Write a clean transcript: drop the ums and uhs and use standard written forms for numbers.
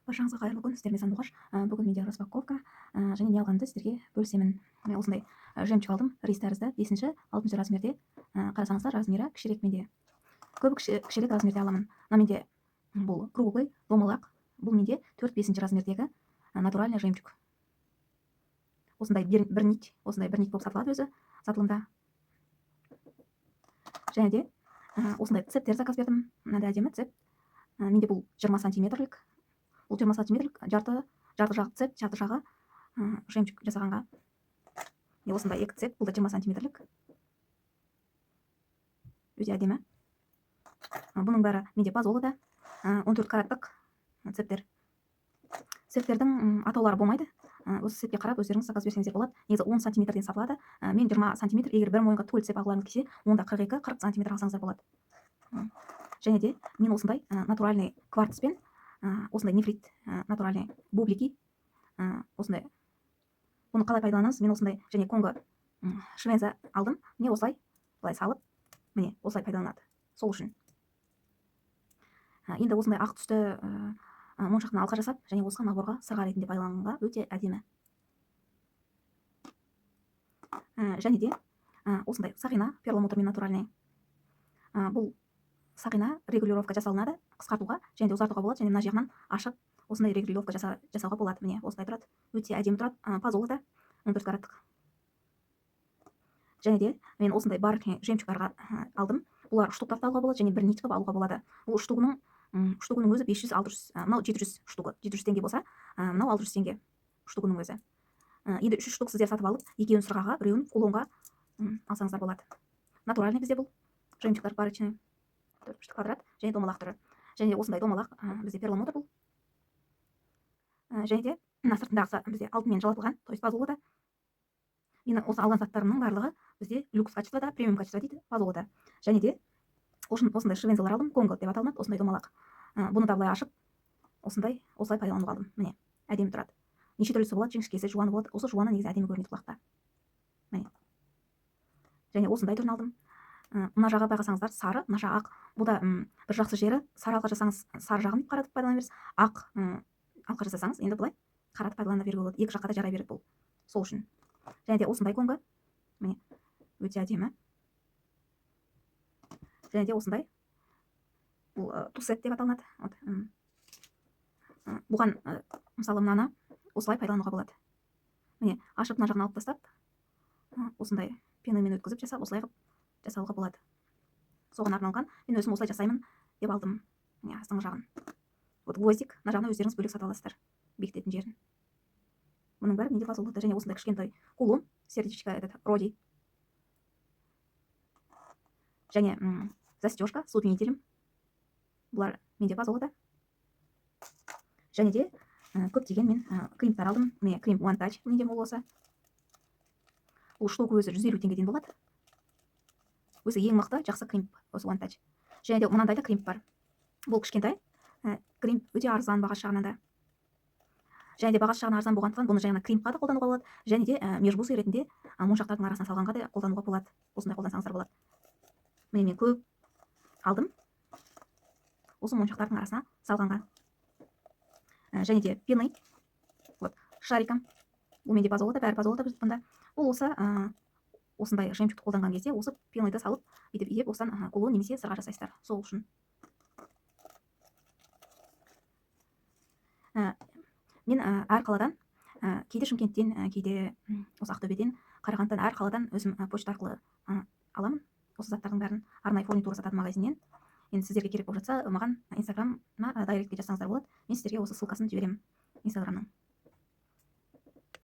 Баршаңызға қайырлы күн, сіздермен сандуғаш. Бүгін менде распаковка және не алғанымды сіздерге бөлісемін. Осындай жемчуг алдым, рис тәрізді 5-6 размерде. Қарасаңыздар, размері кішірек менде. Көбі кішірек размерде аламын. Мына менде бұл круглый домалақ. Бұл менде 4-5 размердегі натуральный жемчуг. Осындай бір нить болып сатылады өзі сатылымда. Және де осындай цептер заказ бердім. Мынандай әдемі цеп. Менде бұл 20 сантиметрлік. Бұл 20 сантиметрлік жарты жағы цеп, жарты жағы жемчуг жасағанға. Осындай екі цеп, бұл да 20 сантиметрлік. Өте әдемі. Бұның бәрі менде базолыда 14 караттық цептер. Цептердің атаулары болмайды. Осы цепке қарап өздеріңіз заказ берсеңіздер болады. Негізі 10 сантиметрден сатылады. Мен 20 сантиметр, егер бір мойынға төл цеп алғыларыңыз келсе, онда 42-40 сантиметр алсаңыздар болады. Және де мен осындай натуральный кварцпен, осындай нефрит, натуральный бублики, осындай. Бұны қалай пайдаланамыз? Мен осындай және конго швенза алдым. Міне осылай, былай салып, міне осылай пайдаланады. Сол үшін. Енді осындай ақ түсті моншақтан алқа жасап, және осыған наборға сырға ретінде пайдаланғанға өте әдемі. Және де осындай сақина перламутрмен натуральный. Бұл сақина регулировка жасалынады, қысқартуға және де ұзартуға болады, және мына жағынан ашып осындай регулировка жасауға болады. Міне осылай тұрады. Өте әдемі тұрады. Пазолыда 14 караттық. Және де мен осындай бар жемчугтарға алдым. Бұлар штуктап алуға болады, және бір нить қылып алуға болады. Бұл штугының өзі 500-600, мынау 700 штугы. 700 теңге болса, мынау 600 теңге штугының өзі. Енді 3 штук сіздер сатып алып, екеуін сырғаға, біреуін кулонға алсаңыздар болады. Натуральный бізде бұл жемчугтар барычный. 4 квадрат және домалақ түрі. Және осындай домалақ бізде перламутр бұл. Және де сыртындағысы бізде алтынмен жалатылған, то есть пазолыда. Мен осы алған заттарымның барлығы бізде люкс качествода, премиум качество дейді, пазолыда. Және де осындай швензалар алдым, конго деп аталынады, осындай домалақ. Бұны да былай ашып, осылай пайдалануға алдым. Міне, әдемі тұрады. Неше түрлісі болады, жіңішкесі, жуаны болады. Осы жуаны негізі әдемі көрінеді құлақта. Міне. Және осындай түрін алдым. Мына жағы байқасаңыздар сары, мына жағы ақ. Бұл да бір жақсы жері, сары алқа жасаңыз, сары жағын қаратып пайдалана бересіз. Ақ алқа жасасаңыз, енді былай қаратып пайдалана беруге болады. Екі жаққа да жарай береді бұл. Сол үшін. Және де осындай конго. Міне, өте әдемі. Және де осындай. Бұл тусет деп аталынады. Бұған мысалы мынаны осылай пайдалануға болады. Міне, ашып мына жағын алып тастап, осындай пенамен өткізіп жасап, осылай қылып жасауға болады. Соған арналған, мен өзім осылай жасаймын деп алдым. Міне, астыңғы жағын. Гвоздик, мына жағына өздеріңіз бөлек сатып аласыздар, бекітетін жерін. Бұның бәрі менде пазолыда, және осындай кішкентай кулон, сердечко роди. Және застежка с удлинителем. Бұлар менде пазолыда. Және де көптеген мен кремптар алдым. Міне крем One Touch менде мол осы. Бұл штука өзі 150 теңгеден болады. Өзі ең мықты жақсы кремп осы One Touch. Және де мынандай да кремп бар. Бұл кішкентай кремп өте арзан бағасы жағынан да. Және де бағасы жағынан арзан болғандықтан бұны жаңа кремпқа да қолдануға болады. Және де межбусы ретінде моншақтардың арасына салғанға да қолдануға болады. Осындай қолдансаңыздар болады. Міне мен көп алдым. Осы моншақтардың арасына салғанға. Және де пены. Шариком. Бұл менде пазолыда, бәрі пазолыда бұнда. Бұл осы осындай жемчугті қолданған кезде осы пеныйды салып, етіп осыдан кулон немесе сырға жасайсыздар. Сол үшін. Мен әр қаладан, кейде Шымкенттен, кейде осы Ақтөбеден, Қарағандыдан, әр қаладан өзім почта арқылы аламын. Осы заттардың бәрін арнайы фурнитура сататын магазиннен. Енді сіздерге керек болып жатса, маған инстаграмна дайректке жазсаңыздар болады. Мен сіздерге осы ссылкасын жіберемін инстаграмның.